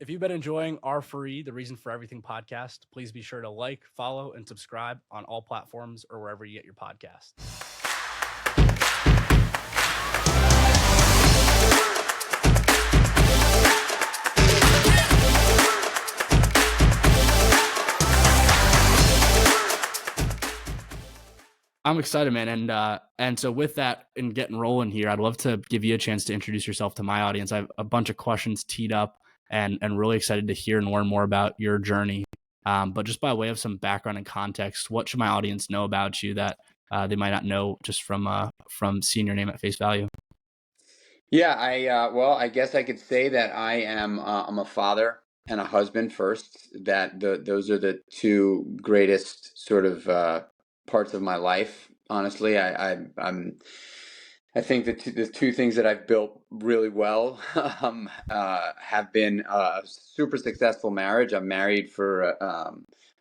If you've been enjoying R4E, the Reason for Everything podcast, please be sure to like, follow, and subscribe on all platforms or wherever you get your podcasts. I'm excited, man, and so with that and getting rolling here, I'd love to give you a chance to introduce yourself to my audience. I have a bunch of questions teed up, and really excited to hear and learn more about your journey. But just by way of some background and context, what should my audience know about you that they might not know just from seeing your name at face value? Yeah, I guess I could say that I'm a father and a husband first. Those are the two greatest sort of parts of my life. Honestly, I think the two things that I've built really well have been a super successful marriage. I'm married for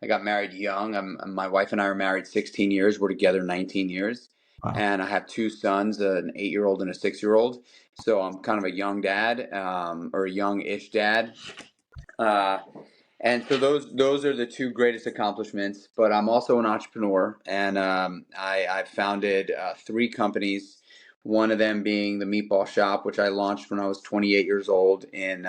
I got married young. My wife and I are married 16 years. We're together 19 years, Wow. and I have two sons, an 8-year-old and a 6-year-old. So I'm kind of a young dad, or a young-ish dad. Uh, and so those are the two greatest accomplishments. But I'm also an entrepreneur, and I founded three companies. One of them being the Meatball Shop, which I launched when I was 28 years old in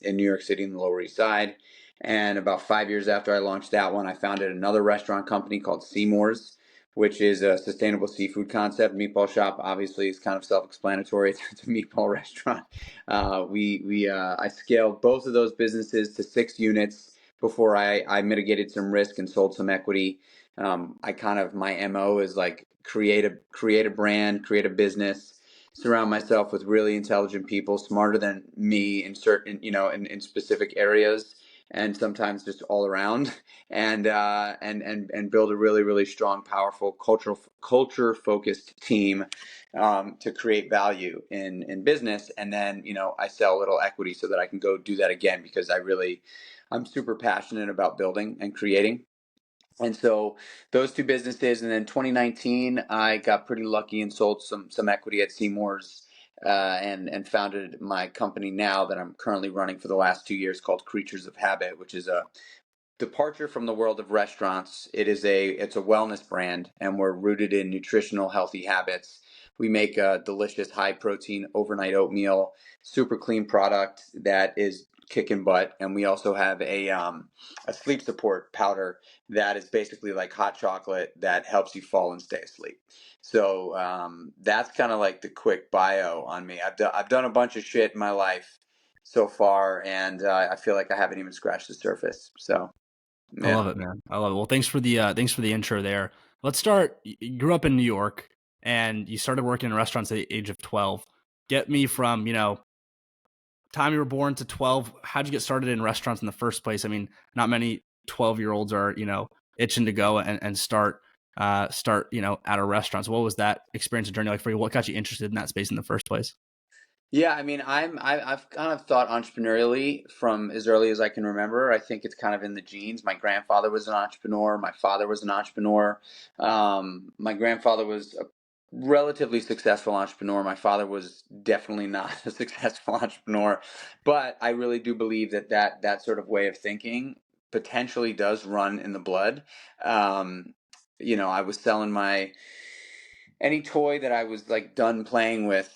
New York City in the Lower East Side. And about 5 years after I launched that one, I founded another restaurant company called Seamore's, which is a sustainable seafood concept. Meatball Shop obviously is kind of self-explanatory. It's a meatball restaurant. I scaled both of those businesses to 6 units before I mitigated some risk and sold some equity. My MO is like create a brand, create a business, surround myself with really intelligent people, smarter than me in certain, in specific areas, and sometimes just all around, and build a really, really strong, powerful culture focused team to create value in business. And then, I sell a little equity so that I can go do that again, because I'm super passionate about building and creating. And so those two businesses, and then 2019, I got pretty lucky and sold some equity at Seamore's, and founded my company now that I'm currently running for the last 2 years, called Creatures of Habit, which is a departure from the world of restaurants. It's a wellness brand, and we're rooted in nutritional healthy habits. We make a delicious high protein overnight oatmeal, super clean product that is kicking butt. And we also have a sleep support powder that is basically like hot chocolate that helps you fall and stay asleep. So that's kind of like the quick bio on me. I've done a bunch of shit in my life so far, and I feel like I haven't even scratched the surface. So I yeah. love it, man. I love it. Well, thanks for the intro there. Let's start. You grew up in New York, and you started working in restaurants at the age of 12. Get me from time you were born to 12. How'd you get started in restaurants in the first place? I mean, not many 12-year-olds are itching to go and start at a restaurant. So what was that experience and journey like for you? What got you interested in that space in the first place? Yeah, I mean, I've kind of thought entrepreneurially from as early as I can remember. I think it's kind of in the genes. My grandfather was an entrepreneur. My father was an entrepreneur. My grandfather was a relatively successful entrepreneur. My father was definitely not a successful entrepreneur, but I really do believe that sort of way of thinking potentially does run in the blood. I was selling my any toy that I was like done playing with,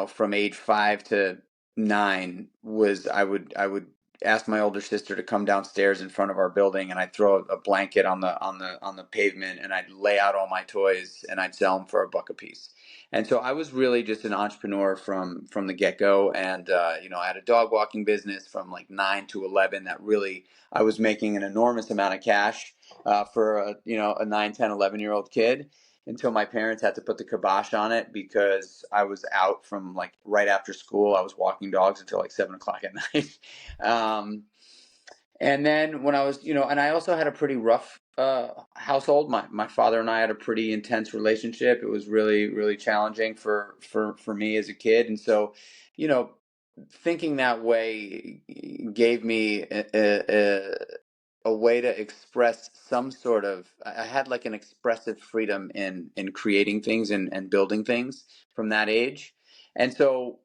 from age 5 to 9, was I would ask my older sister to come downstairs in front of our building, and I'd throw a blanket on the pavement, and I'd lay out all my toys, and I'd sell them for $1 a piece. And so I was really just an entrepreneur from the get go, and I had a dog walking business from like 9 to 11 that really I was making an enormous amount of cash for a 9, 10, 11-year-old kid, until my parents had to put the kibosh on it because I was out from like right after school. I was walking dogs until like 7 o'clock at night. Um, and then when I was, and I also had a pretty rough household. My father and I had a pretty intense relationship. It was really, really challenging for me as a kid. And so, you know, thinking that way gave me a way to express some sort of, I had like an expressive freedom in creating things and building things from that age. And so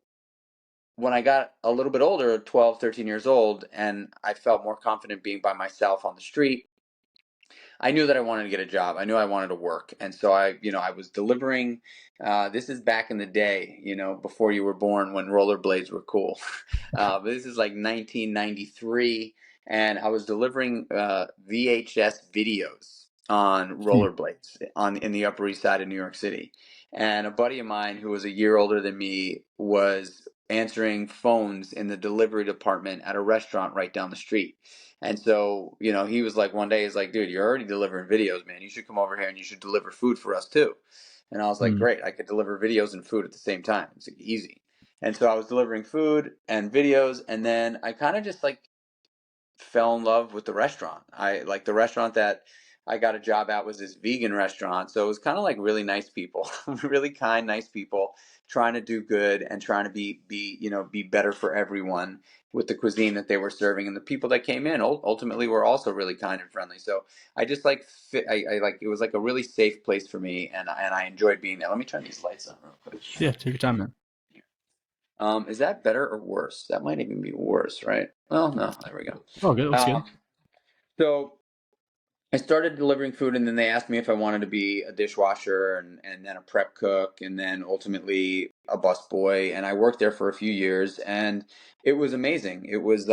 when I got a little bit older, 12, 13 years old, and I felt more confident being by myself on the street, I knew that I wanted to get a job. I knew I wanted to work. And so I was delivering. This is back in the day, before you were born, when rollerblades were cool. But this is like 1993. And I was delivering VHS videos on Hmm. rollerblades in the Upper East Side of New York City. And a buddy of mine who was a year older than me was answering phones in the delivery department at a restaurant right down the street. And so, he was like, one day, he's like, dude, you're already delivering videos, man. You should come over here and you should deliver food for us too. And I was like, Hmm. great. I could deliver videos and food at the same time. It's like easy. And so I was delivering food and videos. And then I kind of just like fell in love with the restaurant. I like the restaurant that I got a job at was this vegan restaurant. So it was kind of like really nice people, really kind, nice people trying to do good and trying to be better for everyone with the cuisine that they were serving. And the people that came in ultimately were also really kind and friendly. So I just like I like it was like a really safe place for me, and I enjoyed being there. Let me turn these lights on real quick. Yeah, take your time, man. Is that better or worse? That might even be worse, right? Well, no, there we go. Oh, good. Looks good. Um, so I started delivering food, and then they asked me if I wanted to be a dishwasher and then a prep cook and then ultimately a busboy. And I worked there for a few years, and it was amazing. It was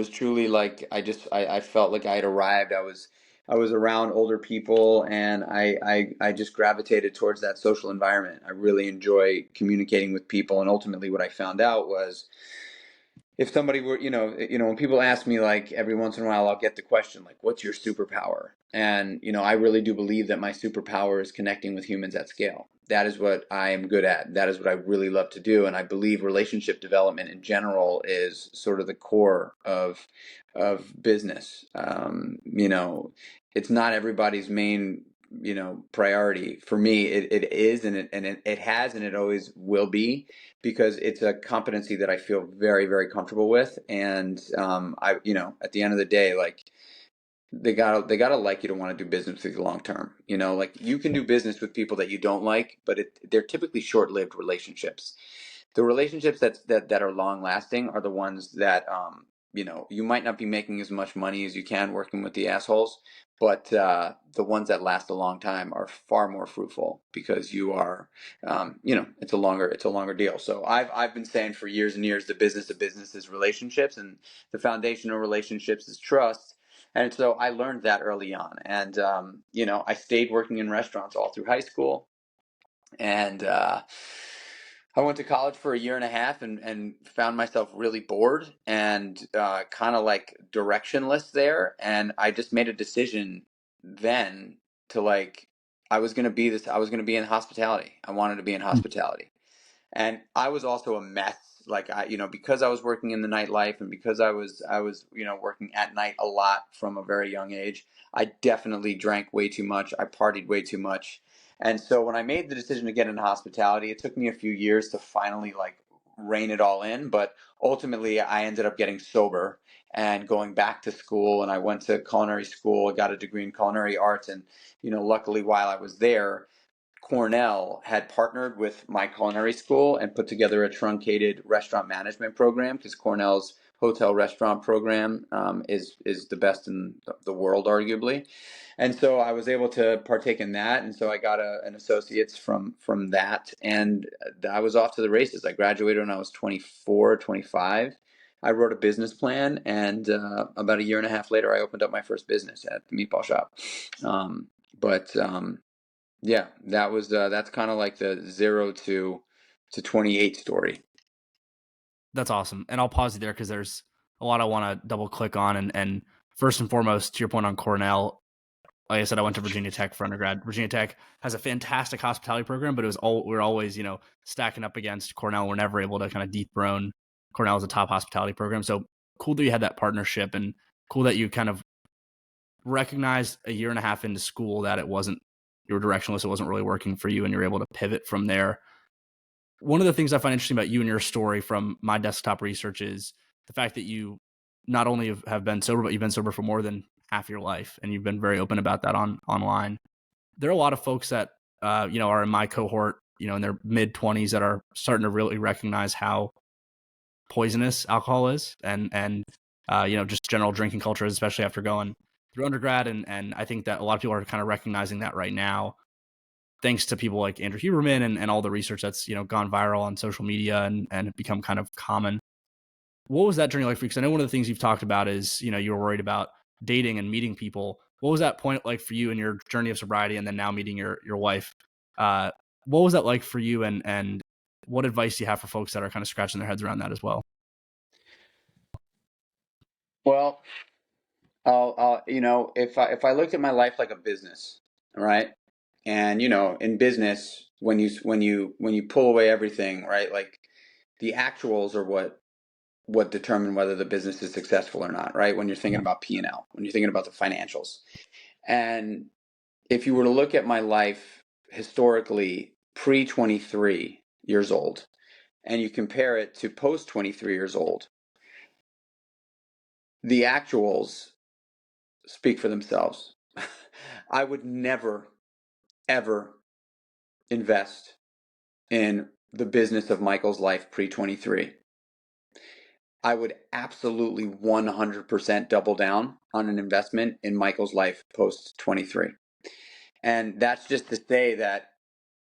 truly like I felt like I had arrived. I was around older people, and I just gravitated towards that social environment. I really enjoy communicating with people, and ultimately what I found out was if somebody were, when people ask me, like, every once in a while, I'll get the question, like, what's your superpower? And, I really do believe that my superpower is connecting with humans at scale. That is what I am good at. That is what I really love to do. And I believe relationship development in general is sort of the core of business. It's not everybody's main, priority. For me, it is, and it has, and it always will be, because it's a competency that I feel very, very comfortable with. And at the end of the day, like, they gotta like you to want to do business with you long term. Like, you can do business with people that you don't like, but they're typically short lived relationships. The relationships that are long lasting are the ones that you might not be making as much money as you can working with the assholes, but the ones that last a long time are far more fruitful because you are it's a longer deal. So I've been saying for years and years, the business of business is relationships, and the foundation of relationships is trust. And so I learned that early on. And, I stayed working in restaurants all through high school. And I went to college for a year and a half, and found myself really bored and kind of like directionless there. And I just made a decision then to, like, I was going to be in hospitality. I wanted to be in Hmm. hospitality. And I was also a mess. Like, because I was working in the nightlife, and because I was working at night a lot from a very young age, I definitely drank way too much. I partied way too much. And so when I made the decision to get into hospitality, it took me a few years to finally, like, rein it all in. But ultimately, I ended up getting sober and going back to school. And I went to culinary school. I got a degree in culinary arts. And, luckily, while I was there, Cornell had partnered with my culinary school and put together a truncated restaurant management program, because Cornell's hotel restaurant program is the best in the world, arguably. And so I was able to partake in that, and so I got an associate's from that, and I was off to the races. I graduated when I was 24, 25. I wrote a business plan, and about a year and a half later, I opened up my first business at the meatball shop. But yeah, that's kind of like the 0 to 28 story. That's awesome. And I'll pause you there because there's a lot I want to double click on. And first and foremost, to your point on Cornell, like I said, I went to Virginia Tech for undergrad. Virginia Tech has a fantastic hospitality program, but we're always, stacking up against Cornell. We're never able to kind of dethrone Cornell as a top hospitality program. So cool that you had that partnership, and cool that you kind of recognized a year and a half into school that you were directionless. It wasn't really working for you, and you're able to pivot from there. One of the things I find interesting about you and your story from my desktop research is the fact that you not only have been sober, but you've been sober for more than half your life, and you've been very open about that online. There are a lot of folks that are in my cohort, in their mid 20s, that are starting to really recognize how poisonous alcohol is, and just general drinking culture, especially after going through undergrad. And I think that a lot of people are kind of recognizing that right now, thanks to people like Andrew Huberman and all the research that's gone viral on social media and become kind of common. What was that journey like for you? Because I know one of the things you've talked about is you were worried about dating and meeting people. What was that point like for you in your journey of sobriety, and then now meeting your wife? What was that like for you, and what advice do you have for folks that are kind of scratching their heads around that as well? Well, if I looked at my life like a business, right? And in business, when you pull away everything, right? Like the actuals are what determine whether the business is successful or not, right? When you're thinking about P&L, when you're thinking about the financials. And if you were to look at my life historically pre 23 years old, and you compare it to post 23 years old, the actuals speak for themselves. I would never, ever invest in the business of Michael's life pre 23. I would absolutely 100% double down on an investment in Michael's life post 23. And that's just to say that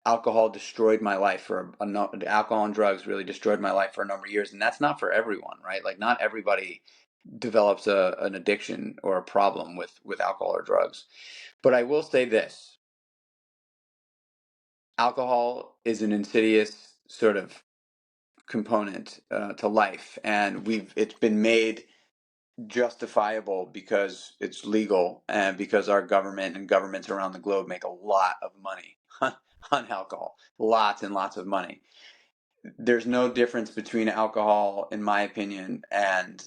alcohol destroyed my life alcohol and drugs really destroyed my life for a number of years. And that's not for everyone, right? Like not everybody develops an addiction or a problem with alcohol or drugs. But I will say this: alcohol is an insidious sort of component to life, and it's been made justifiable because it's legal and because our government and governments around the globe make a lot of money on alcohol, lots and lots of money. There's no difference between alcohol, in my opinion, and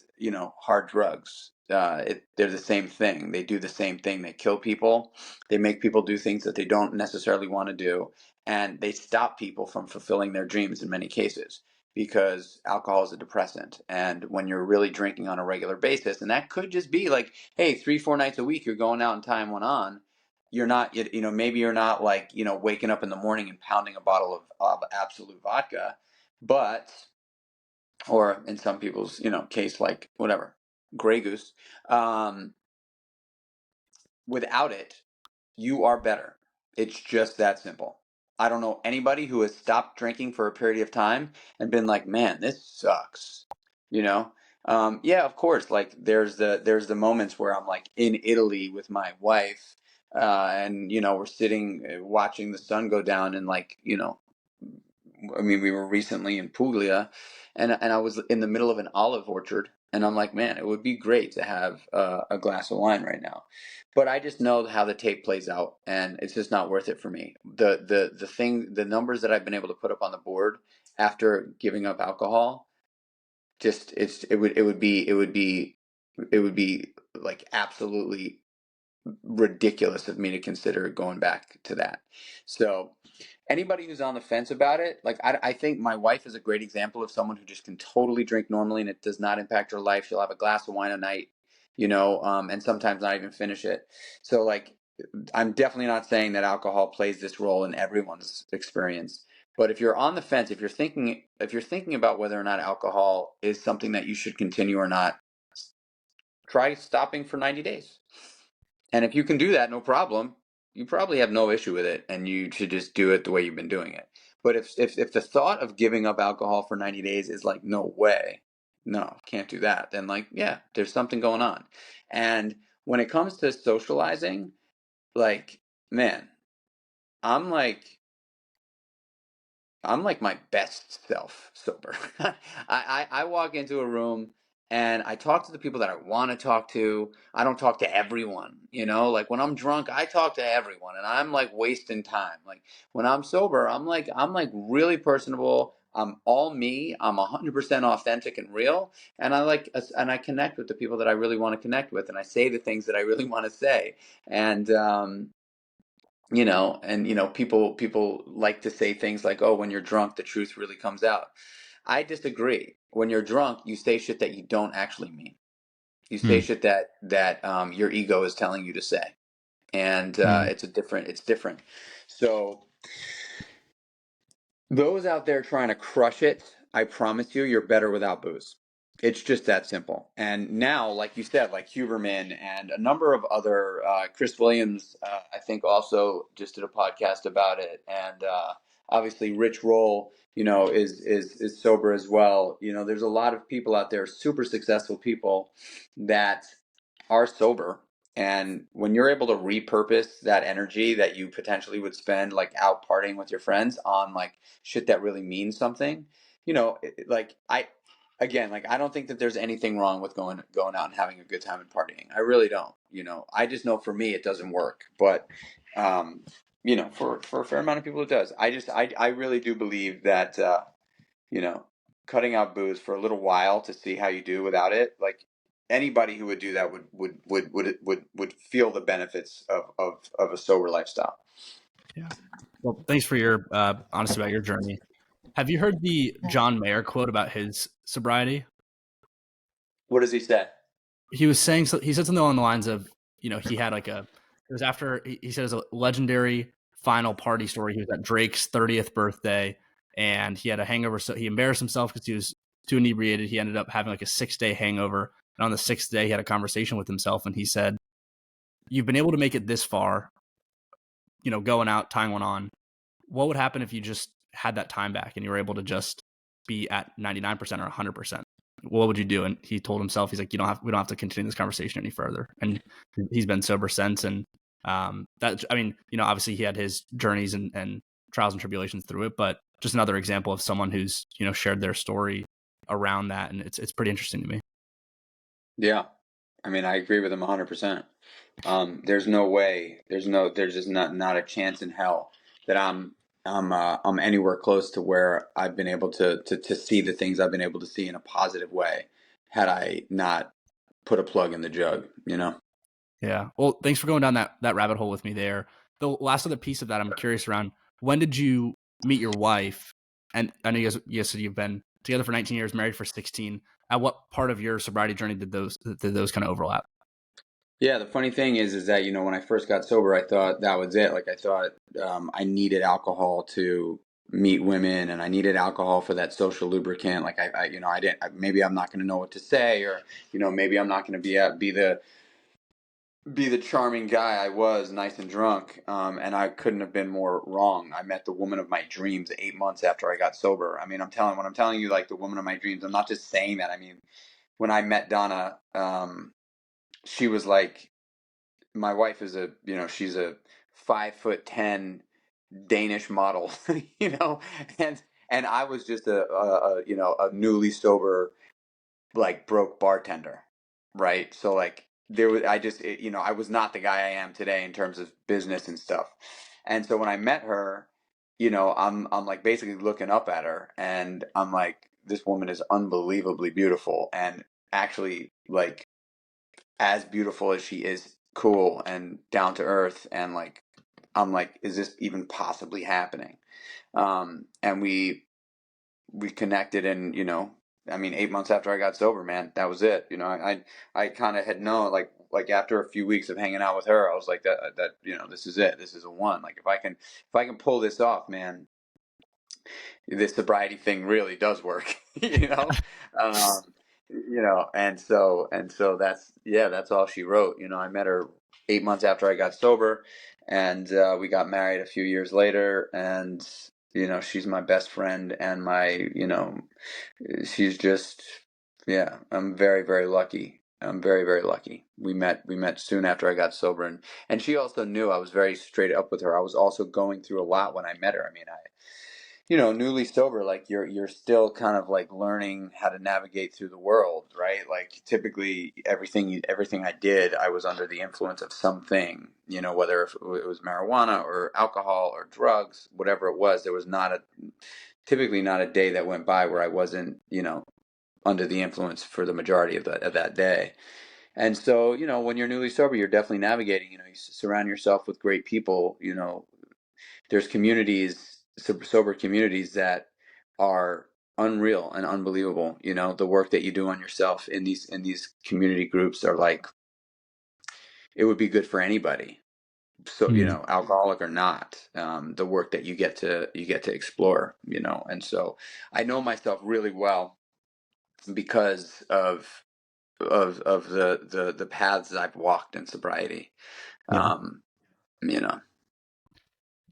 hard drugs. They're the same thing. They do the same thing. They kill people. They make people do things that they don't necessarily want to do, and they stop people from fulfilling their dreams in many cases because alcohol is a depressant. And when you're really drinking on a regular basis, and that could just be like, hey, 3-4 nights a week, you're going out and tying one on. You're not, maybe you're not like, waking up in the morning and pounding a bottle of Absolute vodka, but, or in some people's, case, like whatever, Grey Goose, um, without it, you are better. It's just that simple. I don't know anybody who has stopped drinking for a period of time and been like, man, this sucks. You know? Yeah, of course. Like there's the moments where I'm like in Italy with my wife, and we're sitting watching the sun go down, and like I mean, we were recently in Puglia, and I was in the middle of an olive orchard, and I'm like, man, it would be great to have a glass of wine right now, but I just know how the tape plays out, and it's just not worth it for me. The numbers that I've been able to put up on the board after giving up alcohol, just it would be like absolutely ridiculous of me to consider going back to that. So anybody who's on the fence about it, like I think my wife is a great example of someone who just can totally drink normally and it does not impact her life. She'll have a glass of wine a night, and sometimes not even finish it. So like, I'm definitely not saying that alcohol plays this role in everyone's experience. But if you're on the fence, if you're thinking about whether or not alcohol is something that you should continue or not, try stopping for 90 days. And if you can do that, no problem. You probably have no issue with it, and you should just do it the way you've been doing it. But if the thought of giving up alcohol for 90 days is like, no way, no, can't do that, then like, yeah, there's something going on. And when it comes to socializing, like, man, I'm like I'm like my best self sober. I walk into a room and I talk to the people that I want to talk to. I don't talk to everyone, like when I'm drunk, I talk to everyone and I'm like wasting time. Like when I'm sober, I'm like really personable. I'm all me. I'm 100% authentic and real. And I connect with the people that I really want to connect with. And I say the things that I really want to say. And, people like to say things like, oh, when you're drunk the truth really comes out. I disagree. When you're drunk, you say shit that you don't actually mean. You say Hmm. shit that your ego is telling you to say, and Hmm. it's different. So those out there trying to crush it, I promise you, you're better without booze. It's just that simple. And now, like you said, like Huberman and a number of other, Chris Williams, I think also just did a podcast about it. And obviously, Rich Roll, is sober as well. There's a lot of people out there, super successful people that are sober. And when you're able to repurpose that energy that you potentially would spend like out partying with your friends on like shit that really means something, like I don't think that there's anything wrong with going out and having a good time and partying. I really don't. I just know for me it doesn't work, but for a fair amount of people it does. I really do believe that you know, cutting out booze for a little while to see how you do without it, like anybody who would do that would feel the benefits of a sober lifestyle. Yeah. Well, thanks for your honesty about your journey. Have you heard the John Mayer quote about his sobriety? What does he say? He was saying, so he said something along the lines of, he had like it was after, he said it was a legendary final party story. He was at Drake's 30th birthday and he had a hangover. So he embarrassed himself because he was too inebriated. He ended up having like a 6-day hangover. And on the 6th day, he had a conversation with himself and he said, "You've been able to make it this far, going out, tying one on. What would happen if you just had that time back and you were able to just be at 99% or 100%? What would you do?" And he told himself, he's like, we don't have to continue this conversation any further. And he's been sober since. And obviously he had his journeys and trials and tribulations through it, but just another example of someone who's, shared their story around that. And it's pretty interesting to me. Yeah. I mean, I agree with him 100%. There's no way, there's just not a chance in hell that I'm anywhere close to where I've been able to see the things I've been able to see in a positive way had I not put a plug in the jug. Yeah. Well, thanks for going down that rabbit hole with me there. The last other piece of that, I'm curious around, when did you meet your wife? And I know you said you've been together for 19 years, married for 16. At what part of your sobriety journey did those kind of overlap? Yeah, the funny thing is that when I first got sober, I thought that was it. Like I thought I needed alcohol to meet women, and I needed alcohol for that social lubricant. Like I didn't. Maybe I'm not going to know what to say, or maybe I'm not going to be the charming guy I was, nice and drunk. And I couldn't have been more wrong. I met the woman of my dreams 8 months after I got sober. I mean, when I'm telling you, like the woman of my dreams, I'm not just saying that. I mean, when I met Donna, she was like, my wife is she's a 5'10" Danish model, and I was just a newly sober, like broke bartender, right? So like there was, I was not the guy I am today in terms of business and stuff. And so when I met her, I'm like basically looking up at her and I'm like, this woman is unbelievably beautiful and actually like as beautiful as she is cool and down to earth. And like, I'm like, is this even possibly happening? And we connected and I mean 8 months after I got sober, man, that was it. I kind of had known like after a few weeks of hanging out with her, I was like that this is it, this is a one. Like if I can pull this off, man, this sobriety thing really does work. um, and so that's all she wrote. I met her 8 months after I got sober, and we got married a few years later, and she's my best friend and my she's just, yeah, I'm very, very lucky. I'm very, very lucky. We met soon after I got sober, and she also knew I was very straight up with her. I was also going through a lot when I met her. I mean, newly sober, like you're still kind of like learning how to navigate through the world, right? Like typically everything I did, I was under the influence of something, whether it was marijuana or alcohol or drugs, whatever it was. There was typically not a day that went by where I wasn't, under the influence for the majority of that day. And so, when you're newly sober, you're definitely navigating. You surround yourself with great people. There's sober communities that are unreal and unbelievable. The work that you do on yourself in these community groups are like, it would be good for anybody. So, Mm. alcoholic or not, the work that you get to explore, and so I know myself really well because of the paths that I've walked in sobriety. Yeah. Um, you know,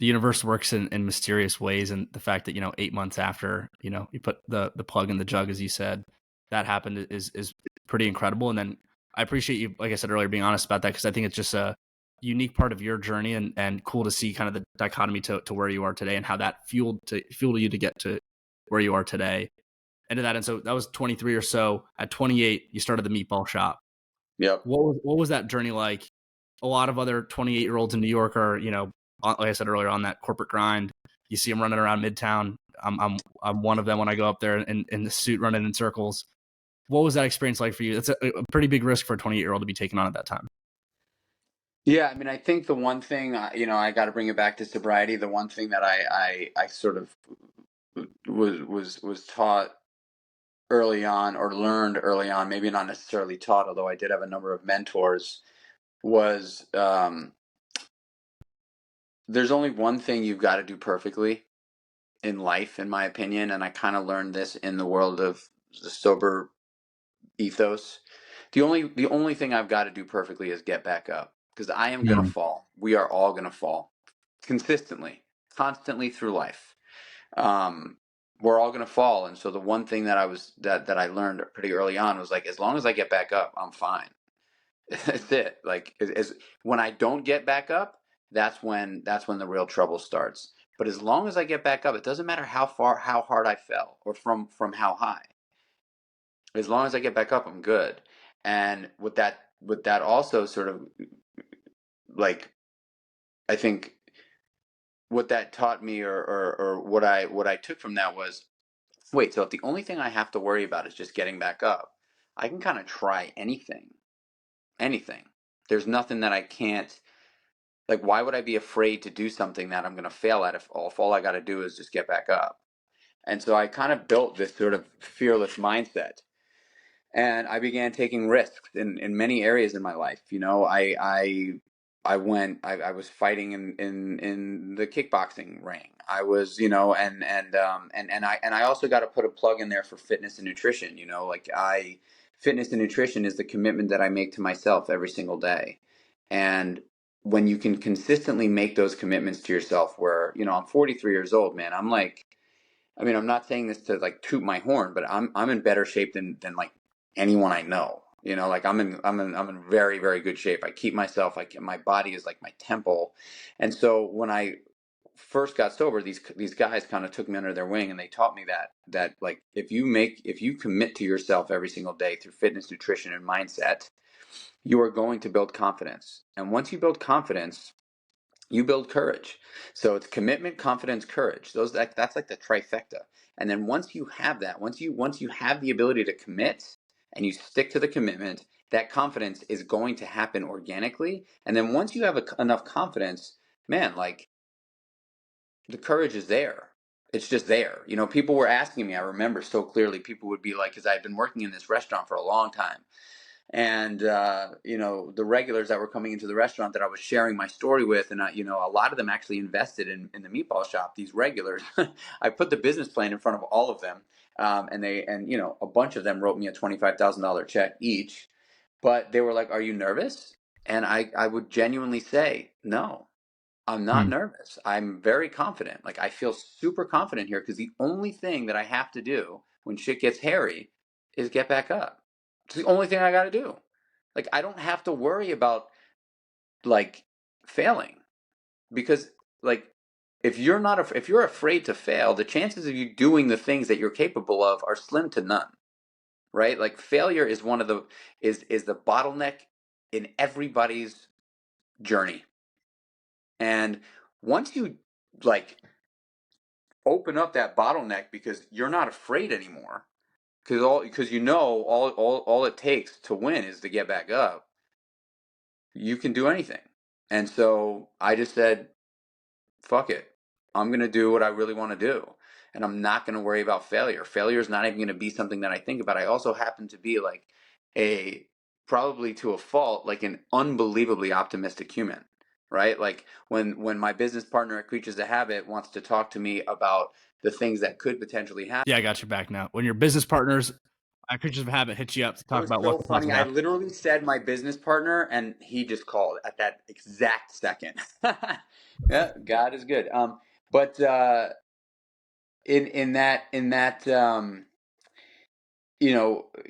The universe works in mysterious ways, and the fact that 8 months after you put the plug in the jug, as you said, that happened is pretty incredible. And then I appreciate you, like I said earlier, being honest about that, because I think it's just a unique part of your journey, and cool to see kind of the dichotomy to where you are today, and how that fueled you to get to where you are today. Into that. And so that was 23 or so. At 28, you started the meatball shop. yep. What was that journey like? A lot of other 28-year-olds in New York are, like I said earlier, on that corporate grind. You see them running around Midtown. I'm one of them when I go up there in the suit running in circles. What was that experience like for you? That's a pretty big risk for a 28-year-old to be taking on at that time. Yeah, I mean, I think the one thing, I got to bring it back to sobriety. The one thing that I sort of was taught early on, or learned early on, maybe not necessarily taught, although I did have a number of mentors, was there's only one thing you've got to do perfectly in life, in my opinion, and I kind of learned this in the world of the sober ethos. The only thing I've got to do perfectly is get back up, because I am gonna Mm. fall. We are all gonna fall consistently, constantly through life. Um, we're all gonna fall, and so the one thing that I learned pretty early on was, like, as long as I get back up, I'm fine. That's it. Like, when I don't get back up, that's when the real trouble starts. But as long as I get back up, it doesn't matter how hard I fell, or from how high. As long as I get back up, I'm good. And with that also sort of, like, I think what that taught me, or what I took from that was, wait, so if the only thing I have to worry about is just getting back up, I can kind of try anything. Anything. There's nothing that I can't, like, why would I be afraid to do something that I'm going to fail at, if all I got to do is just get back up? And so I kind of built this sort of fearless mindset, and I began taking risks in many areas in my life. I was fighting in the kickboxing ring. I was, and I also got to put a plug in there for fitness and nutrition. Fitness and nutrition is the commitment that I make to myself every single day. And when you can consistently make those commitments to yourself, where, I'm 43 years old, man, I'm like, I mean, I'm not saying this to, like, toot my horn, but I'm in better shape than like anyone I know. Like, I'm in very, very good shape. I keep myself, like, my body is like my temple. And so when I first got sober, these guys kind of took me under their wing, and they taught me that, like, if you commit to yourself every single day through fitness, nutrition, and mindset, you are going to build confidence. And once you build confidence, you build courage. So it's commitment, confidence, courage. That's like the trifecta. And then once you have that, once you have the ability to commit, and you stick to the commitment, that confidence is going to happen organically. And then once you have enough confidence, man, like, the courage is there. It's just there. People were asking me, I remember so clearly, people would be like, because I had been working in this restaurant for a long time, and the regulars that were coming into the restaurant that I was sharing my story with, and a lot of them actually invested in the meatball shop. These regulars, I put the business plan in front of all of them, and a bunch of them wrote me a $25,000 check each. But they were like, "Are you nervous?" And I would genuinely say, "No, I'm not Mm. nervous. I'm very confident. Like, I feel super confident here, because the only thing that I have to do when shit gets hairy is get back up. It's the only thing I got to do. Like, I don't have to worry about, like, failing, because, like, if you're afraid to fail, the chances of you doing the things that you're capable of are slim to none, right? Like, failure is one of the is the bottleneck in everybody's journey. And once you, like, open up that bottleneck, because you're not afraid anymore, because all it takes to win is to get back up, you can do anything. And so I just said, fuck it, I'm going to do what I really want to do, and I'm not going to worry about failure. Failure is not even going to be something that I think about. I also happen to be, like, a probably to a fault, like, an unbelievably optimistic human. right? Like when my business partner at Creatures of Habit wants to talk to me about the things that could potentially happen. Yeah, I got your back now. When your business partners at Creatures of Habit hit you up to It talk was about so what to talk funny. I about. literally said my business partner, and he just called at that exact second. Yeah, God is good. But in that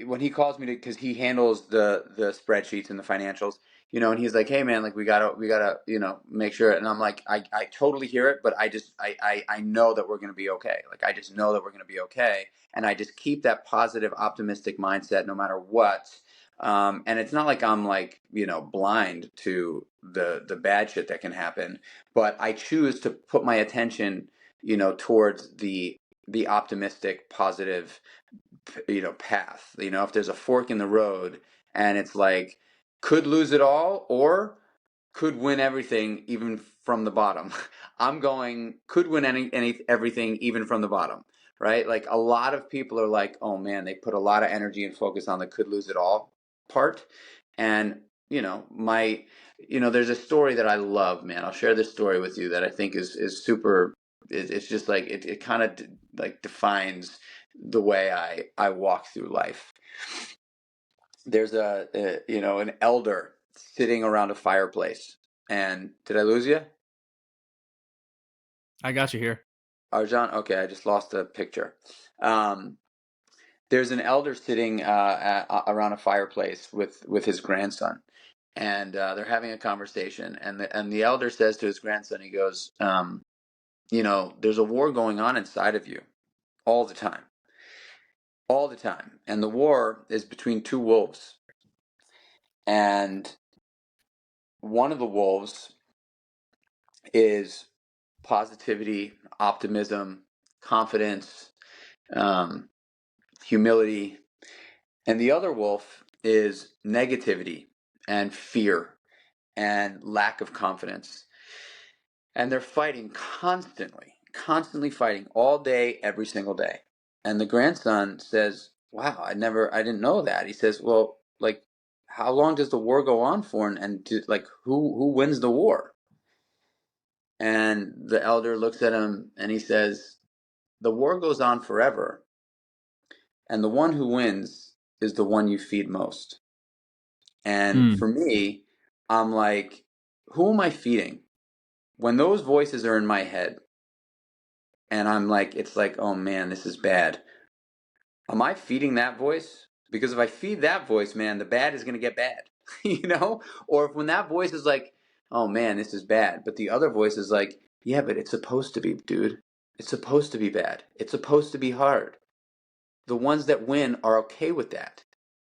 when he calls me to, because he handles the spreadsheets and the financials, and he's like, hey man, like we gotta make sure. And I'm like, I totally hear it, but I know that we're gonna be okay. Like I just know that we're gonna be okay, and I just keep that positive, optimistic mindset no matter what. And it's not like I'm like blind to the bad shit that can happen, but I choose to put my attention towards the optimistic, positive path. If there's a fork in the road and it's like could lose it all or could win everything even from the bottom. I'm going could win any everything even from the bottom, right? Like a lot of people are like, "Oh man, they put a lot of energy and focus on the could lose it all part." And my there's a story that I love, man. I'll share this story with you that I think is super it's just like it kind of like defines the way I walk through life. There's an elder sitting around a fireplace. And did I lose you? I got you here. Arjan? Okay, I just lost the picture. Um, there's an elder sitting around a fireplace with his grandson, and they're having a conversation. And the elder says to his grandson, he goes, there's a war going on inside of you all the time, all the time, and the war is between two wolves. And one of the wolves is positivity, optimism, confidence, um, humility. And the other wolf is negativity and fear and lack of confidence. And they're fighting constantly, constantly fighting all day, every single day. And the grandson says, wow, I didn't know that. He says, well, like, how long does the war go on for? And who wins the war? And the elder looks at him and he says, the war goes on forever. And the one who wins is the one you feed most. And Mm. for me, I'm like, who am I feeding? When those voices are in my head and I'm like, it's like, oh man, this is bad. Am I feeding that voice? Because if I feed that voice, man, the bad is going to get bad, Or if when that voice is like, oh man, this is bad, but the other voice is like, yeah, but it's supposed to be, dude. It's supposed to be bad. It's supposed to be hard. The ones that win are okay with that.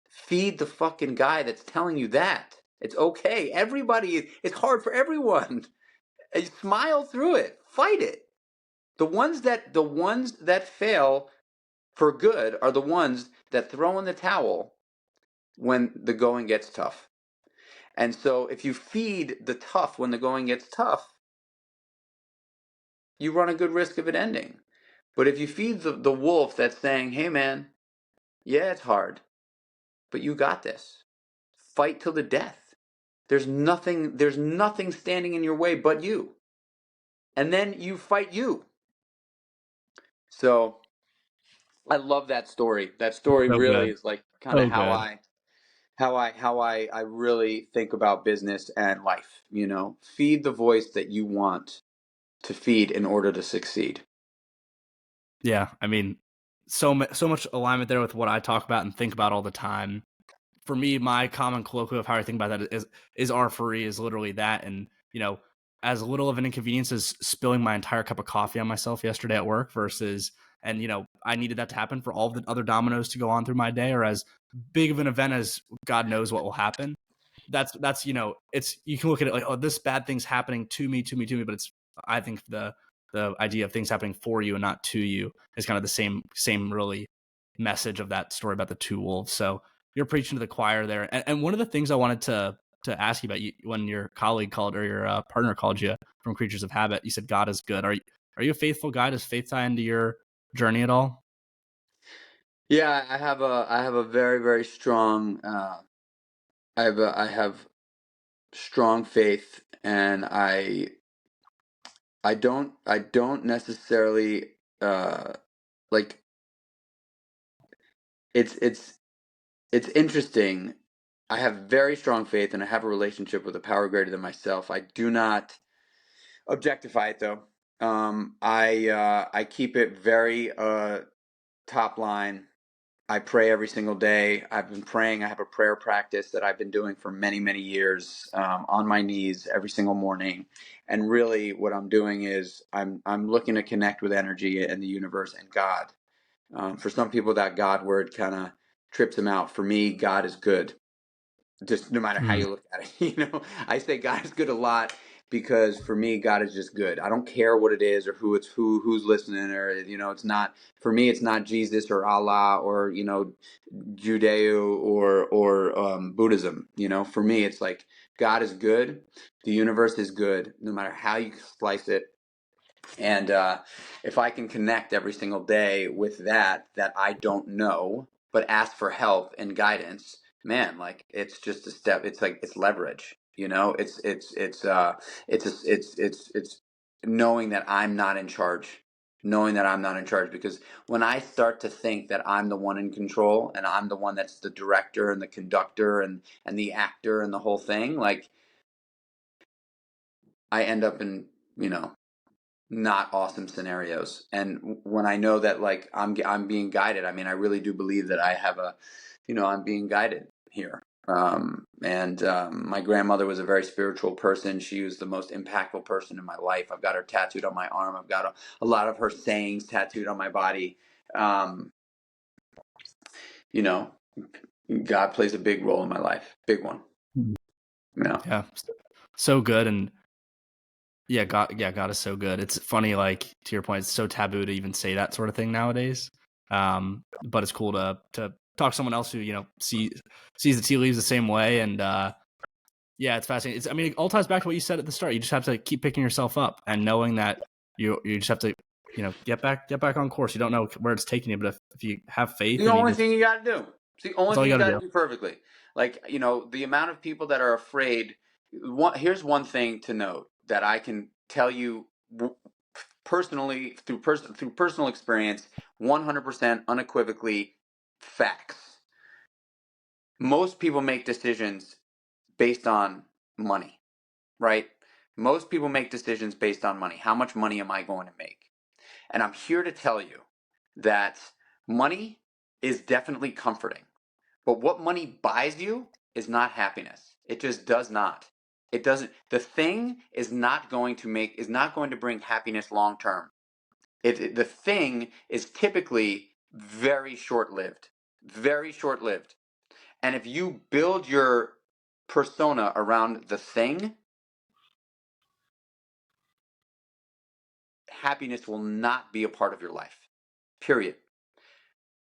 Feed the fucking guy that's telling you that. It's okay. It's hard for everyone. Smile through it. Fight it. The ones that fail for good are the ones that throw in the towel when the going gets tough. And so if you feed the tough when the going gets tough, you run a good risk of it ending. But if you feed the wolf that's saying, hey man, yeah, it's hard, but you got this. Fight till the death. There's nothing standing in your way but you. And then you fight you. So I love that story. That story So really good. is like kind of So how good. I really think about business and life, Feed the voice that you want to feed in order to succeed. Yeah, I mean, so much alignment there with what I talk about and think about all the time. For me, my common colloquial of how I think about that is R4E is literally that. And as little of an inconvenience as spilling my entire cup of coffee on myself yesterday at work versus, and I needed that to happen for all of the other dominoes to go on through my day, or as big of an event as God knows what will happen. That's it's, you can look at it like, oh, this bad thing's happening to me, but it's, I think the idea of things happening for you and not to you is kind of the same really message of that story about the two wolves. So you're preaching to the choir there. And one of the things I wanted to ask you about, when your colleague called, or your partner called you from Creatures of Habit, you said God is good. Are you a faithful guy? Does faith tie into your journey at all? Yeah, I have a very very strong. I have strong faith, and I don't necessarily like it's it's interesting. I have very strong faith, and I have a relationship with a power greater than myself. I do not objectify it though. I keep it very top line. I pray every single day. I've been praying. I have a prayer practice that I've been doing for many, many years, on my knees every single morning. And really, what I'm doing is I'm looking to connect with energy and the universe and God. For some people, that God word kind of trips them out. For me, God is good, just no matter how Mm. you look at it. I say God is good a lot because for me, God is just good. I don't care what it is or who's listening, or it's not for me. It's not Jesus or Allah or Judeo or Buddhism. For me, it's like God is good. The universe is good, no matter how you slice it. And if I can connect every single day with that I don't know, but ask for help and guidance, man, like it's just a step. It's like it's leverage. It's knowing that I'm not in charge. Knowing that I'm not in charge, because when I start to think that I'm the one in control and I'm the one that's the director and the conductor and the actor and the whole thing, like I end up in you know not awesome scenarios. And when I know that like I'm being guided, I mean, I really do believe that I have I'm being guided here. And my grandmother was a very spiritual person. She was the most impactful person in my life. I've got her tattooed on my arm. I've got a lot of her sayings tattooed on my body. Um, you know, God plays a big role in my life, big one. Mm. Yeah, so good. And God is so good. It's funny, like to your point, it's so taboo to even say that sort of thing nowadays. But it's cool to talk to someone else who sees the tea leaves the same way. And yeah, it's fascinating. I mean, it all ties back to what you said at the start. You just have to keep picking yourself up and knowing that you just have to get back on course. You don't know where it's taking you, but if you have faith The and you only just thing you got to do. It's the only that's all thing you you got to got do. to do perfectly. Like, the amount of people that are afraid. Here's one thing to note that I can tell you personally through personal experience, 100% unequivocally facts. Most people make decisions based on money, right? Most people make decisions based on money. How much money am I going to make? And I'm here to tell you that money is definitely comforting. But what money buys you is not happiness. It just does not. It doesn't. The thing is not going to bring happiness long term. The thing is typically very short lived. Very short lived. And if you build your persona around the thing, happiness will not be a part of your life. Period.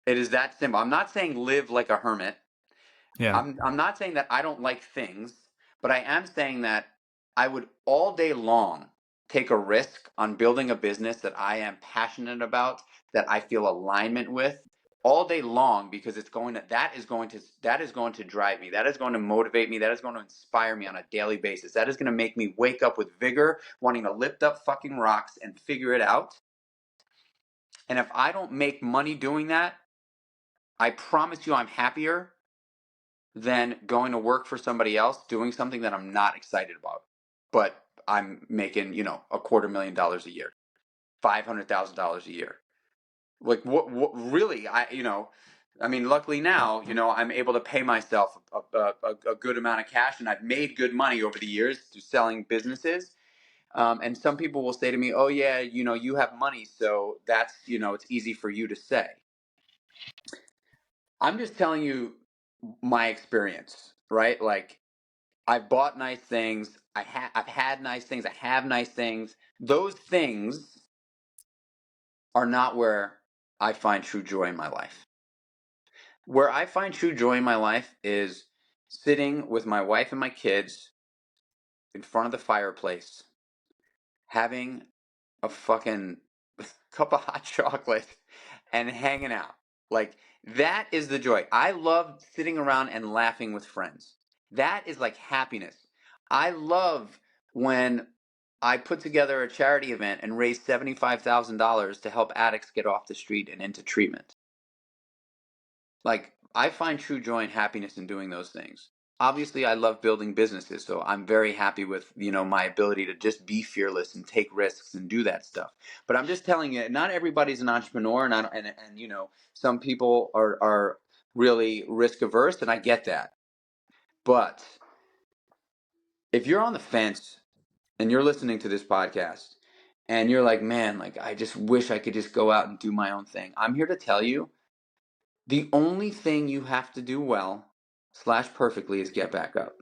It is that simple. I'm not saying live like a hermit. Yeah, I'm not saying that I don't like things, but I am saying that I would all day long take a risk on building a business that I am passionate about, that I feel alignment with all day long, because that is going to drive me. That is going to motivate me. That is going to inspire me on a daily basis. That is going to make me wake up with vigor, wanting to lift up fucking rocks and figure it out. And if I don't make money doing that, I promise you I'm happier than going to work for somebody else doing something that I'm not excited about. But I'm making, $250,000 a year, $500,000 a year. Like what really, I mean, luckily now, I'm able to pay myself a good amount of cash, and I've made good money over the years through selling businesses. And some people will say to me, oh yeah, you have money, so that's, it's easy for you to say. I'm just telling you my experience, right? Like, I've bought nice things. I've had nice things. I have nice things. Those things are not where I find true joy in my life. Where I find true joy in my life is sitting with my wife and my kids in front of the fireplace, having a fucking cup of hot chocolate and hanging out. Like, that is the joy. I love sitting around and laughing with friends. That is like happiness. I love when I put together a charity event and raised $75,000 to help addicts get off the street and into treatment. Like, I find true joy and happiness in doing those things. Obviously, I love building businesses, so I'm very happy with, my ability to just be fearless and take risks and do that stuff. But I'm just telling you, not everybody's an entrepreneur, and some people are really risk averse, and I get that. But if you're on the fence and you're listening to this podcast and you're like, man, like I just wish I could just go out and do my own thing, I'm here to tell you the only thing you have to do well / perfectly is get back up.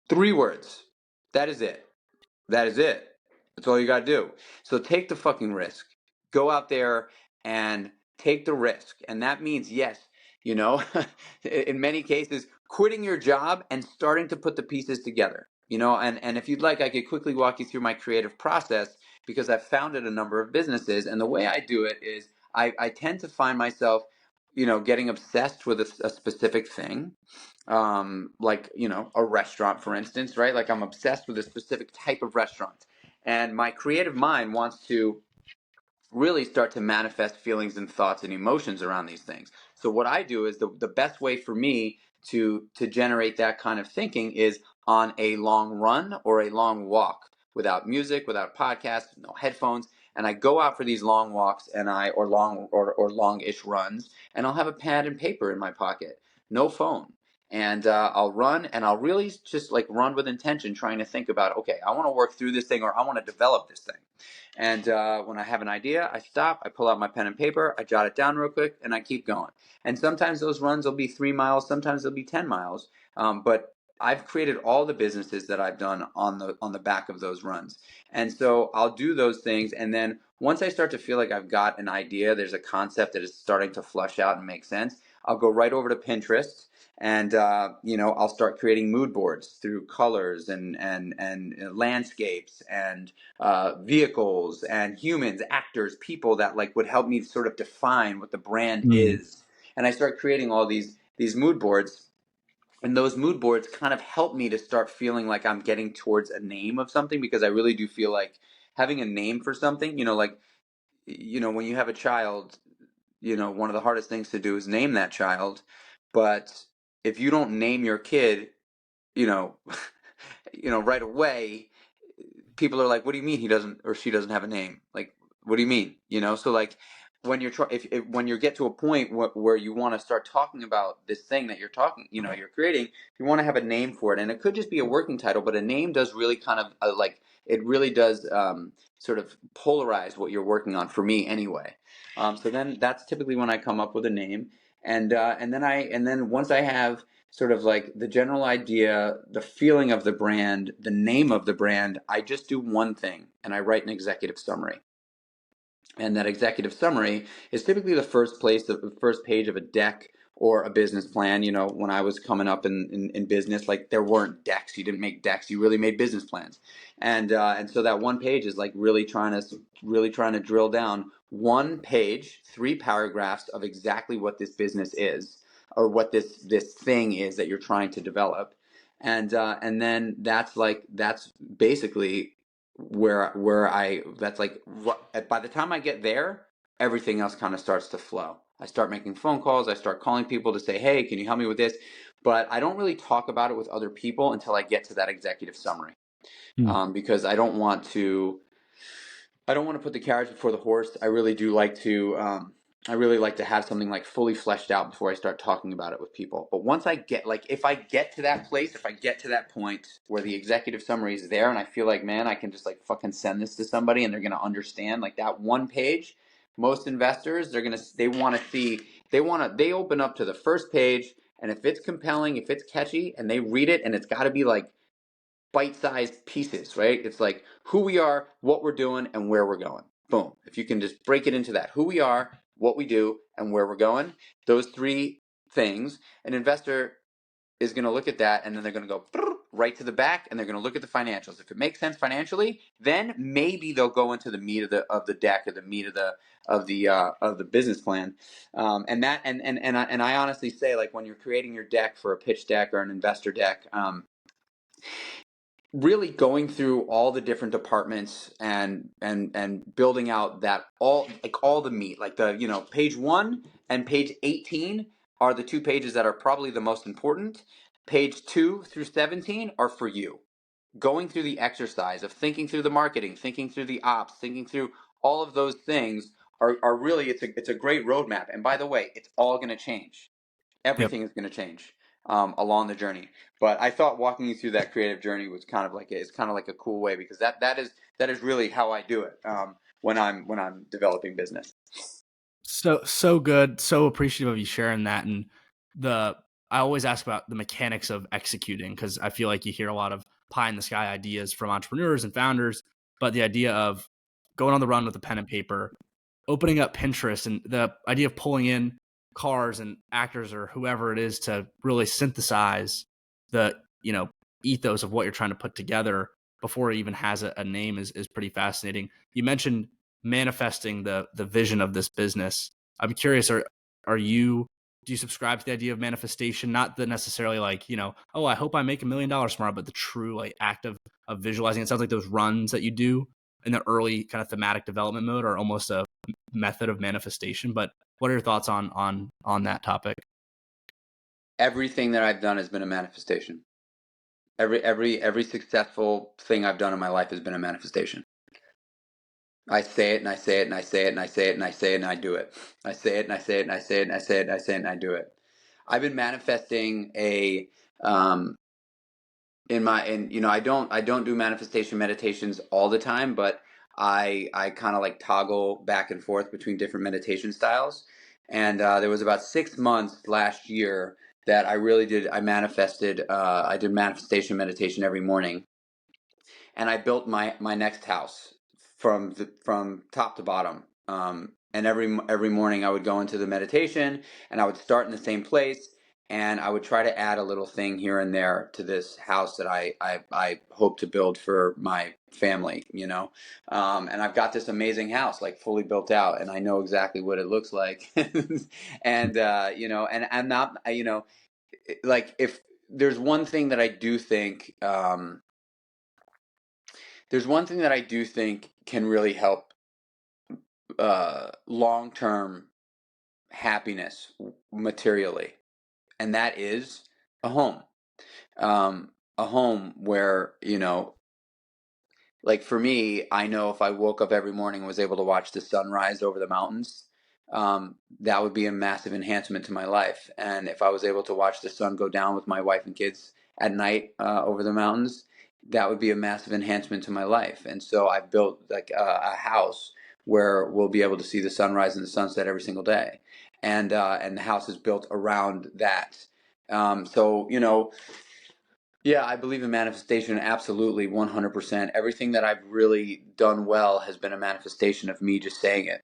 3 words. That is it. That is it. That's all you got to do. So take the fucking risk. Go out there and take the risk. And that means, yes, in many cases, quitting your job and starting to put the pieces together. And if you'd like, I could quickly walk you through my creative process because I've founded a number of businesses. And the way I do it is I tend to find myself, getting obsessed with a specific thing. Like, a restaurant, for instance, right? Like I'm obsessed with a specific type of restaurant. And my creative mind wants to really start to manifest feelings and thoughts and emotions around these things. So what I do is the best way for me to generate that kind of thinking is on a long run or a long walk without music, without podcasts, no headphones. And I go out for these long walks or long-ish runs, and I'll have a pad and paper in my pocket, no phone. And I'll run and I'll really just like run with intention, trying to think about, okay, I want to work through this thing or I want to develop this thing. And when I have an idea, I stop, I pull out my pen and paper, I jot it down real quick, and I keep going. And sometimes those runs will be 3 miles, sometimes they'll be 10 miles. But I've created all the businesses that I've done on the back of those runs. And so I'll do those things, and then once I start to feel like I've got an idea, there's a concept that is starting to flush out and make sense, I'll go right over to Pinterest. And I'll start creating mood boards through colors and landscapes and vehicles and humans, actors, people that like would help me sort of define what the brand is. And I start creating all these mood boards. And those mood boards kind of help me to start feeling like I'm getting towards a name of something, because I really do feel like having a name for something, when you have a child, one of the hardest things to do is name that child. But if you don't name your kid, you know, right away, people are like, "What do you mean he doesn't or she doesn't have a name?" Like, what do you mean? So like when you're when you get to a point where you want to start talking about this thing that you're creating, you want to have a name for it, and it could just be a working title, but a name does really kind of like it really does sort of polarize what you're working on, for me anyway. So then that's typically when I come up with a name, and then once I have sort of like the general idea, the feeling of the brand, the name of the brand, I just do one thing, and I write an executive summary. And that executive summary is typically the first page of a deck or a business plan. When I was coming up in business, like there weren't decks. You didn't make decks. You really made business plans. And so that one page is like really trying to drill down one page, 3 paragraphs of exactly what this business is, or what this thing is that you're trying to develop. And then that's basically that's like by the time I get there, everything else kind of starts to flow. I start making phone calls. I start calling people to say, hey, can you help me with this? But I don't really talk about it with other people until I get to that executive summary, because I don't want to put the carriage before the horse. I really do like to have something like fully fleshed out before I start talking about it with people. But once I get if I get to that place, if I get to that point where the executive summary is there and I feel like, man, I can just like fucking send this to somebody and they're going to understand like that one page. Most investors, they open up to the first page, and if it's compelling, if it's catchy, and they read it, and it's got to be like bite-sized pieces, right? It's like who we are, what we're doing, and where we're going. Boom. If you can just break it into that, who we are, what we do, and where we're going, those 3 things, an investor is going to look at that, and then they're going to go right to the back, and they're going to look at the financials. If it makes sense financially, then maybe they'll go into the meat of the deck, or the meat of the business plan. And I honestly say, like when you're creating your deck for a pitch deck or an investor deck, really going through all the different departments and building out that all the meat, like the page 1 and page 18 are the 2 pages that are probably the most important. Page 2 through 17 are for you. Going through the exercise of thinking through the marketing, thinking through the ops, thinking through all of those things are really, it's a great roadmap. And by the way, it's all going to change. Yep. Everything is going to change along the journey. But I thought walking you through that creative journey was kind of like a cool way, because that is really how I do it when I'm developing business. So good. So appreciative of you sharing that. And I always ask about the mechanics of executing, because I feel like you hear a lot of pie in the sky ideas from entrepreneurs and founders, but the idea of going on the run with a pen and paper, opening up Pinterest, and the idea of pulling in cars and actors or whoever it is to really synthesize the ethos of what you're trying to put together before it even has a name is pretty fascinating. You mentioned manifesting the vision of this business. I'm curious, do you subscribe to the idea of manifestation? Not the necessarily like, oh, I hope I make $1 million tomorrow, but the true like act of visualizing. It sounds like those runs that you do in the early kind of thematic development mode are almost a method of manifestation. But what are your thoughts on that topic? Everything that I've done has been a manifestation. Every successful thing I've done in my life has been a manifestation. I say it and I say it and I say it and I say it and I say it and I do it. I say it and I say it and I say it and I say it and I say it and I do it. I've been manifesting um I don't do manifestation meditations all the time, but I kind of like toggle back and forth between different meditation styles. And there was about 6 months last year that I did manifestation meditation every morning, and I built my next house from top to bottom. And every morning I would go into the meditation, and I would start in the same place, and I would try to add a little thing here and there to this house that I hope to build for my family. And I've got this amazing house, like fully built out, and I know exactly what it looks like. And and I'm not, like, if there's one thing that I do think. There's one thing that I do think can really help long term happiness materially, and that is a home. A home where, like for me, I know if I woke up every morning and was able to watch the sunrise over the mountains, that would be a massive enhancement to my life. And if I was able to watch the sun go down with my wife and kids at night over the mountains, that would be a massive enhancement to my life. And so I've built like a house where we'll be able to see the sunrise and the sunset every single day, and the house is built around that. So yeah, I believe in manifestation, absolutely, 100%. Everything that I've really done well has been a manifestation of me just saying it,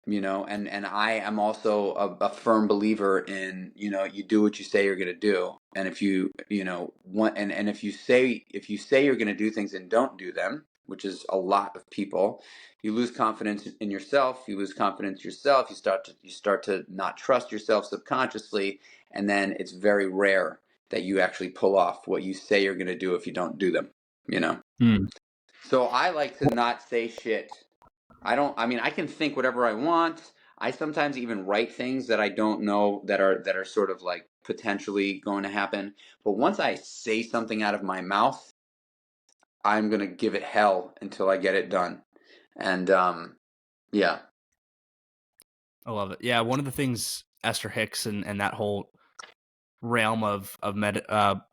and I am also a firm believer in, you do what you say you're going to do. And if want, and if you say you're going to do things and don't do them, which is a lot of people, you lose confidence in yourself. You lose confidence in yourself. You start to not trust yourself subconsciously. And then it's very rare that you actually pull off what you say you're going to do if you don't do them. Hmm. So I like to not say shit. I mean, I can think whatever I want. I sometimes even write things that I don't know that are sort of like potentially going to happen. But once I say something out of my mouth, I'm going to give it hell until I get it done. And yeah. I love it. Yeah, one of the things Esther Hicks and that whole realm of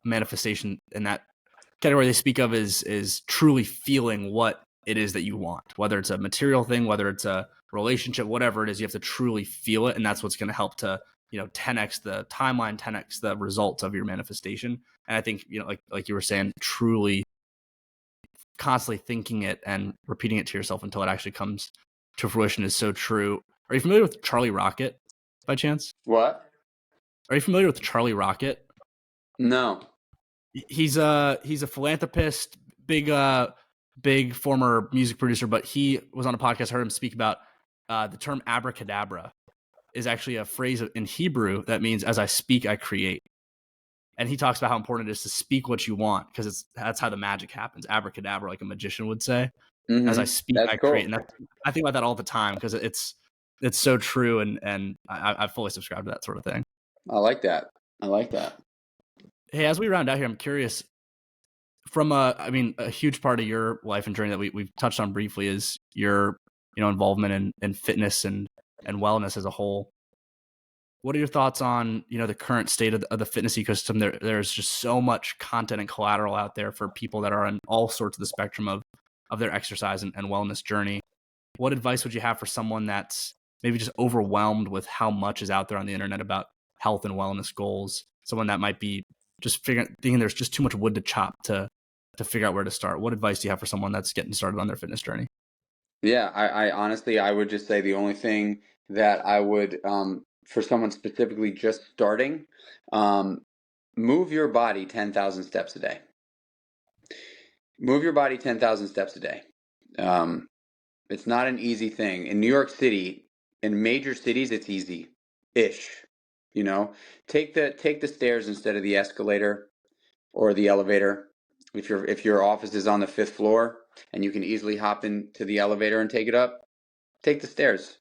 manifestation and that category they speak of is truly feeling what it is that you want, whether it's a material thing, whether it's a relationship, whatever it is. You have to truly feel it, and that's what's going to help to 10x the timeline, 10x the results of your manifestation. And I think like you were saying, truly constantly thinking it and repeating it to yourself until it actually comes to fruition is so true. Are you familiar with Charlie Rocket by chance? What? Are you familiar with Charlie Rocket? No. He's a philanthropist, big former music producer, but he was on a podcast. I heard him speak about the term abracadabra is actually a phrase in Hebrew that means "as I speak, I create." And he talks about how important it is to speak what you want, because that's how the magic happens. Abracadabra, like a magician would say. As I speak, That's I create, cool. and I think about that all the time because it's so true, and I fully subscribe to that sort of thing. I like that. I like that. Hey, as we round out here, I'm curious from I mean, a huge part of your life and journey that we've touched on briefly is your involvement in fitness and wellness as a whole. What are your thoughts on the current state of the fitness ecosystem? There's just so much content and collateral out there for people that are on all sorts of the spectrum of their exercise and wellness journey. What advice would you have for someone that's maybe just overwhelmed with how much is out there on the internet about health and wellness goals? Someone that might be just thinking there's just too much wood to chop to figure out where to start. What advice do you have for someone that's getting started on their fitness journey? Yeah, I honestly, I would just say the only thing that I would, for someone specifically just starting, um, move your body 10,000 steps a day. Move your body 10,000 steps a day. Um, it's not an easy thing. In New York City, in major cities, it's easy-ish. You know, take the stairs instead of the escalator or the elevator. If your office is on the fifth floor and you can easily hop into the elevator and take it up, take the stairs.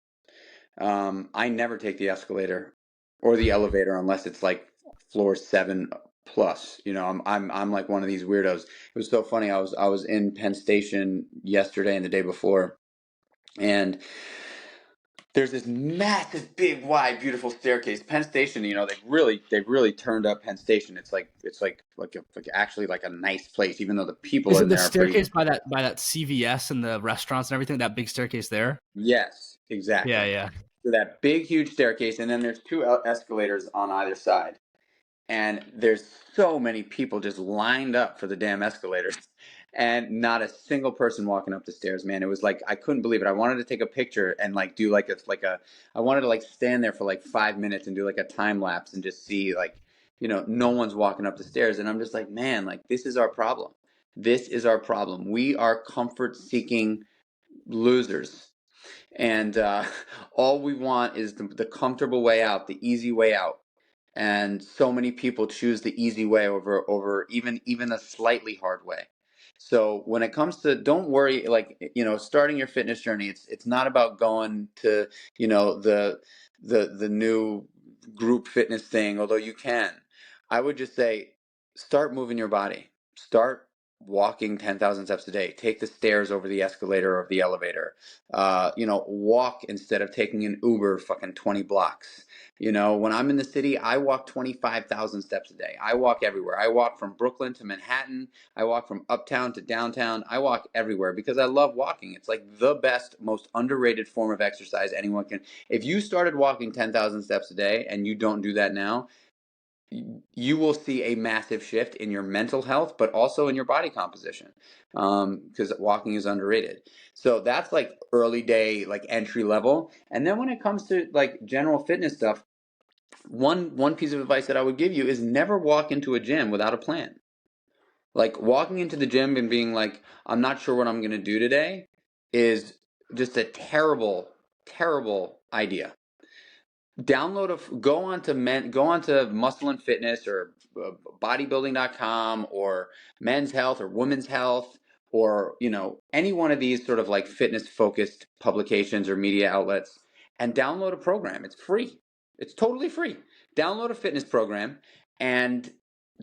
I never take the escalator or the elevator unless it's like floor 7 plus. I'm like one of these weirdos. It was so funny. I was in Penn Station yesterday and the day before, and there's this massive, big, wide, beautiful staircase. Penn Station, they've really turned up Penn Station. It's like actually like a nice place, even though the people Is it in the there are pretty. staircase by that CVS and the restaurants and everything? That big staircase there? Yes, Yeah, exactly. yeah. So that big, huge staircase, and then there's two escalators on either side. And there's so many people just lined up for the damn escalators, and not a single person walking up the stairs, man. It was like I couldn't believe it. I wanted to take a picture and like do like a I wanted to like stand there for like 5 minutes and do like a time lapse and just see like no one's walking up the stairs, and I'm just like, man, like this is our problem. This is our problem. We are comfort seeking losers, and all we want is the comfortable way out, the easy way out. And so many people choose the easy way over even a slightly hard way. So when it comes to, don't worry, like starting your fitness journey, it's not about going to the new group fitness thing, although you can. I would just say start moving your body. Start walking 10,000 steps a day. Take the stairs over the escalator or the elevator. Walk instead of taking an Uber fucking 20 blocks. When I'm in the city, I walk 25,000 steps a day. I walk everywhere. I walk from Brooklyn to Manhattan. I walk from uptown to downtown. I walk everywhere because I love walking. It's like the best, most underrated form of exercise anyone can. If you started walking 10,000 steps a day and you don't do that now, you will see a massive shift in your mental health, but also in your body composition, because walking is underrated. So that's like early day, like entry level. And then when it comes to like general fitness stuff, one piece of advice that I would give you is never walk into a gym without a plan. Like walking into the gym and being like, I'm not sure what I'm going to do today is just a terrible, terrible idea. Go on to Muscle and Fitness or bodybuilding.com or Men's Health or Women's Health or any one of these sort of like fitness focused publications or media outlets and download a program. It's free. It's totally free. Download a fitness program and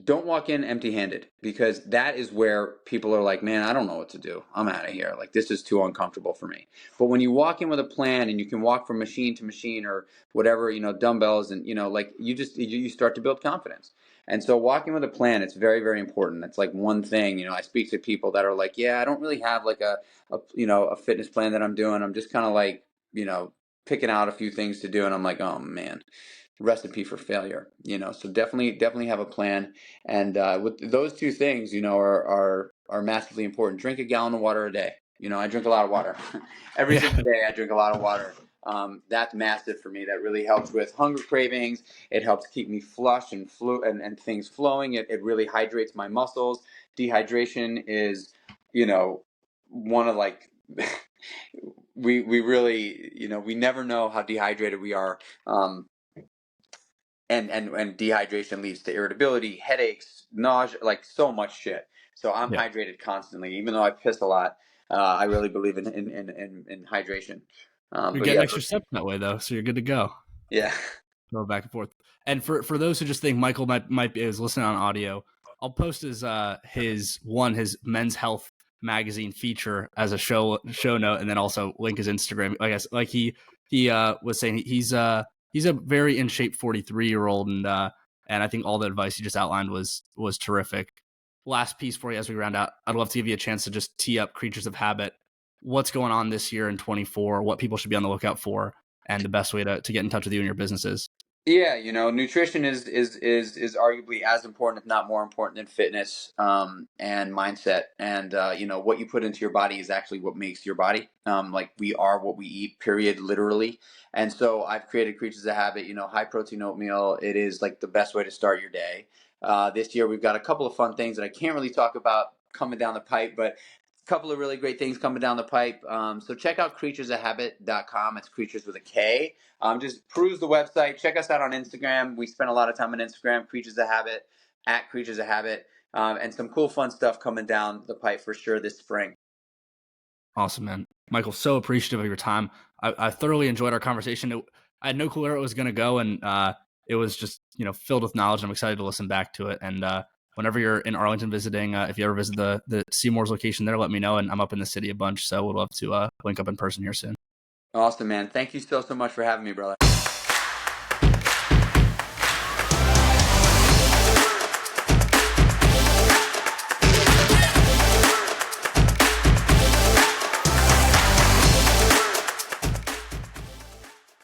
don't walk in empty handed, because that is where people are like, man, I don't know what to do. I'm out of here. Like, this is too uncomfortable for me. But when you walk in with a plan and you can walk from machine to machine or whatever, dumbbells, and like you start to build confidence. And so walking with a plan, it's very, very important. That's like one thing. I speak to people that are like, yeah, I don't really have like a fitness plan that I'm doing. I'm just kind of like, picking out a few things to do. And I'm like, oh man, recipe for failure. So definitely have a plan. And with those two things, are massively important. Drink a gallon of water a day. I drink a lot of water. Every Yeah. single day I drink a lot of water. That's massive for me. That really helps with hunger cravings. It helps keep me flush and things flowing. It really hydrates my muscles. Dehydration is, one of like we really, we never know how dehydrated we are. and dehydration leads to irritability, headaches, nausea, like so much shit. So I'm Yeah. hydrated constantly, even though I piss a lot. I really believe in hydration. You're But getting yeah, extra steps that way though, so you're good to go. yeah. Go back and forth. And for those who just think Michael might be is listening on audio, I'll post his men's health magazine feature as a show note, and then also link his Instagram. I guess like he was saying he's a very in shape 43-year-old, and I think all the advice you just outlined was terrific. Last piece for you as we round out, I'd love to give you a chance to just tee up Creatures of Habit. What's going on this year in 24? What people should be on the lookout for, and the best way to get in touch with you and your businesses. Yeah, nutrition is arguably as important, if not more important, than fitness and mindset. And what you put into your body is actually what makes your body. Like we are what we eat, period, literally. And so I've created Creatures of Habit. High protein oatmeal. It is like the best way to start your day. This year we've got a couple of fun things that I can't really talk about coming down the pipe, but a couple of really great things coming down the pipe. So check out creaturesofhabit.com. It's creatures with a K. Just peruse the website. Check us out on Instagram. We spend a lot of time on Instagram, Creatures of Habit, at Creatures of Habit, and some cool, fun stuff coming down the pipe for sure this spring. Awesome, man. Michael, so appreciative of your time. I thoroughly enjoyed our conversation. I had no clue where it was going to go, and it was just filled with knowledge. I'm excited to listen back to it. And whenever you're in Arlington visiting, if you ever visit the Seamore's location there, let me know. And I'm up in the city a bunch, so we'd love to link up in person here soon. Awesome, man. Thank you so much for having me, brother.